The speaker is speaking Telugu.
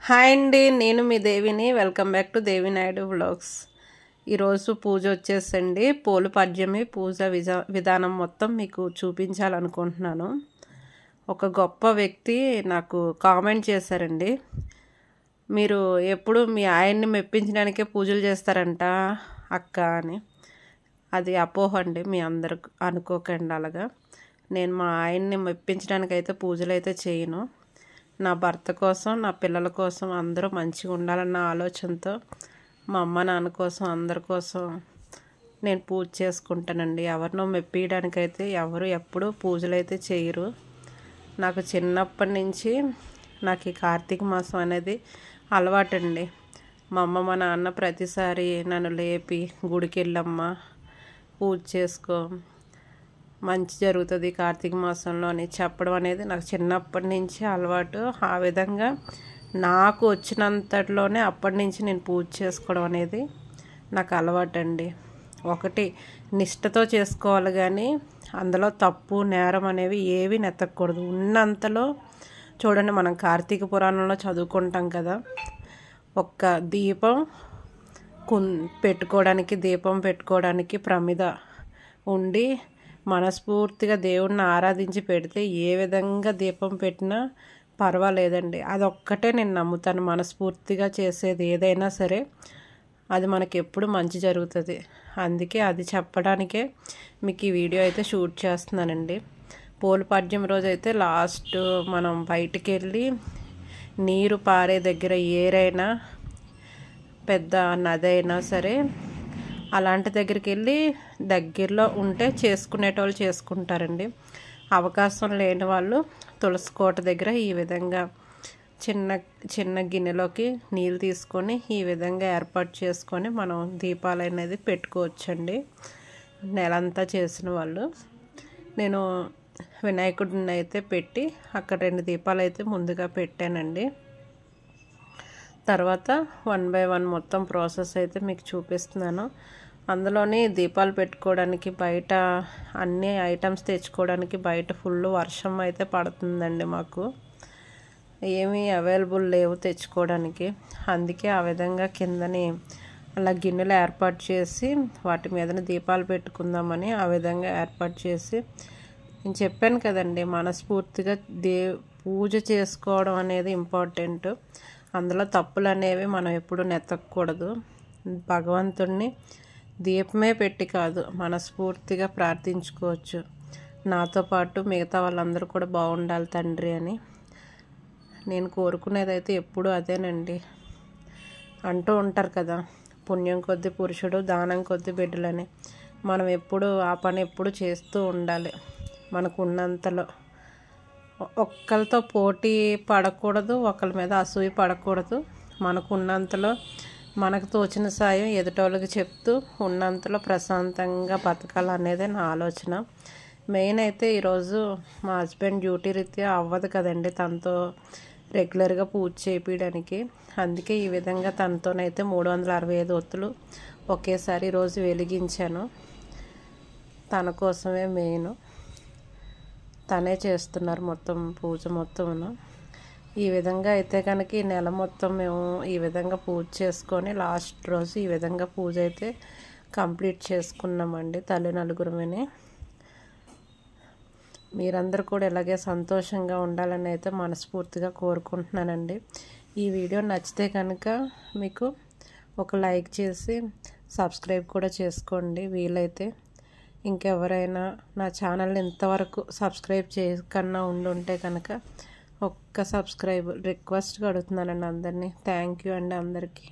హాయ్ అండి, నేను మీ దేవిని. Welcome back to Devi Naidu vlogs. ఈరోజు పూజ వచ్చేసండి. పోలు పద్యమి పూజ విధానం మొత్తం మీకు చూపించాలనుకుంటున్నాను. ఒక గొప్ప వ్యక్తి నాకు కామెంట్ చేశారండి, మీరు ఎప్పుడు మీ ఆయన్ని మెప్పించడానికే పూజలు చేస్తారంట అక్క అని. అది అపోహ అండి, మీ అందరు అనుకోకండి అలాగా. నేను మా ఆయన్ని మెప్పించడానికైతే పూజలు అయితే చేయను. నా భర్త కోసం, నా పిల్లల కోసం అందరూ మంచిగా ఉండాలన్న ఆలోచనతో మా అమ్మ నాన్న కోసం అందరి కోసం నేను పూజ చేసుకుంటానండి. ఎవరినో మెప్పించడానికైతే ఎవరు ఎప్పుడూ పూజలు అయితే చేయరు. నాకు చిన్నప్పటి నుంచి నాకు ఈ కార్తీక మాసం అనేది అలవాటండి. మా అమ్మ మా నాన్న ప్రతిసారి నన్ను లేపి గుడికి వెళ్ళమ్మా, పూజ చేసుకో, మంచి జరుగుతుంది కార్తీక మాసంలో అని చెప్పడం అనేది నాకు చిన్నప్పటి నుంచి అలవాటు. ఆ విధంగా నాకు వచ్చినంతట్లోనే అప్పటి నుంచి నేను పూజ చేసుకోవడం అనేది నాకు అలవాటండి. ఒకటి నిష్టతో చేసుకోవాలి, కానీ అందులో తప్పు నేరం అనేవి ఏవి నెత్తకూడదు. ఉన్నంతలో చూడండి, మనం కార్తీక పురాణంలో చదువుకుంటాం కదా, ఒక్క దీపం దీపం పెట్టుకోవడానికి ప్రమిద ఉండి మనస్ఫూర్తిగా దేవుణ్ణి ఆరాధించి పెడితే ఏ విధంగా దీపం పెట్టినా పర్వాలేదండి. అదొక్కటే నేను నమ్ముతాను. మనస్ఫూర్తిగా చేసేది ఏదైనా సరే అది మనకి ఎప్పుడు మంచి జరుగుతుంది. అందుకే అది చెప్పడానికే మీకు ఈ వీడియో అయితే షూట్ చేస్తున్నానండి. పోలుపాడ్యం రోజు అయితే లాస్ట్ మనం బయటికి వెళ్ళి నీరు పారే దగ్గర ఏరైనా పెద్ద నది అయినా సరే అలాంటి దగ్గరికి వెళ్ళి దగ్గరలో ఉంటే చేసుకునేటోళ్ళు చేసుకుంటారండి. అవకాశం లేని వాళ్ళు తులసి కోట దగ్గర ఈ విధంగా చిన్న చిన్న గిన్నెలోకి నీళ్ళు తీసుకొని ఈ విధంగా ఏర్పాటు చేసుకొని మనం దీపాలు అనేది పెట్టుకోవచ్చండి. నెలంతా చేసిన వాళ్ళు. నేను వినాయకుడిని అయితే పెట్టి అక్కడ 2 దీపాలు అయితే ముందుగా పెట్టానండి. తర్వాత 1 బై 1 మొత్తం ప్రాసెస్ అయితే మీకు చూపిస్తున్నాను. అందులోని దీపాలు పెట్టుకోవడానికి బయట అన్ని ఐటమ్స్ తెచ్చుకోవడానికి బయట ఫుల్ వర్షం అయితే పడుతుందండి. మాకు ఏమీ అవైలబుల్ లేవు తెచ్చుకోవడానికి. అందుకే ఆ విధంగా కిందని అలా గిన్నెలు ఏర్పాటు చేసి వాటి మీదన దీపాలు పెట్టుకుందామని ఆ విధంగా ఏర్పాటు చేసి, నేను చెప్పాను కదండి, మనస్ఫూర్తిగా పూజ చేసుకోవడం అనేది ఇంపార్టెంట్. అందులో తప్పులు అనేవి మనం ఎప్పుడు నెత్తకూడదు. భగవంతుడిని దీపమే పెట్టి కాదు, మనస్ఫూర్తిగా ప్రార్థించుకోవచ్చు. నాతో పాటు మిగతా వాళ్ళందరూ కూడా బాగుండాలి తండ్రి అని నేను కోరుకునేది అయితే ఎప్పుడు అదేనండి. అంటూ ఉంటారు కదా, పుణ్యం కొద్ది పురుషుడు, దానం కొద్ది బిడ్డలని. మనం ఎప్పుడు ఆ పని ఎప్పుడు చేస్తూ ఉండాలి. మనకు ఉన్నంతలో ఒక్కరితో పోటీ పడకూడదు, ఒకరి మీద అసూయ పడకూడదు. మనకు ఉన్నంతలో మనకు తోచిన సాయం ఎదుటోళ్ళకి చెప్తూ ఉన్నంతలో ప్రశాంతంగా బతకాలనేదే నా ఆలోచన. మెయిన్ అయితే ఈరోజు మా హస్బెండ్ డ్యూటీ రీత్యా అవ్వదు కదండి తనతో రెగ్యులర్గా పూజ చేయించడానికి. అందుకే ఈ విధంగా తనతోనైతే 365 ఒత్తులు ఒకేసారి ఈరోజు వెలిగించాను. తన కోసమే మెయిన్, తనే చేస్తున్నారు మొత్తం పూజ మొత్తమును. ఈ విధంగా అయితే కనుక ఈ నెల మొత్తం మేము ఈ విధంగా పూజ చేసుకొని లాస్ట్ రోజు ఈ విధంగా పూజ అయితే కంప్లీట్ చేసుకున్నామండి నలుగురమని. మీరందరూ కూడా ఇలాగే సంతోషంగా ఉండాలని అయితే మనస్ఫూర్తిగా కోరుకుంటున్నానండి. ఈ వీడియో నచ్చితే కనుక మీకు ఒక లైక్ చేసి సబ్స్క్రైబ్ కూడా చేసుకోండి వీలైతే. ఇంకెవరైనా నా ఛానల్ని ఇంతవరకు సబ్స్క్రైబ్ చేయకన్నా ఉండుంటే కనుక ఒక్క సబ్స్క్రైబ్ రిక్వెస్ట్గా అడుగుతున్నానండి అందరినీ. థ్యాంక్ యూ అండి అందరికీ.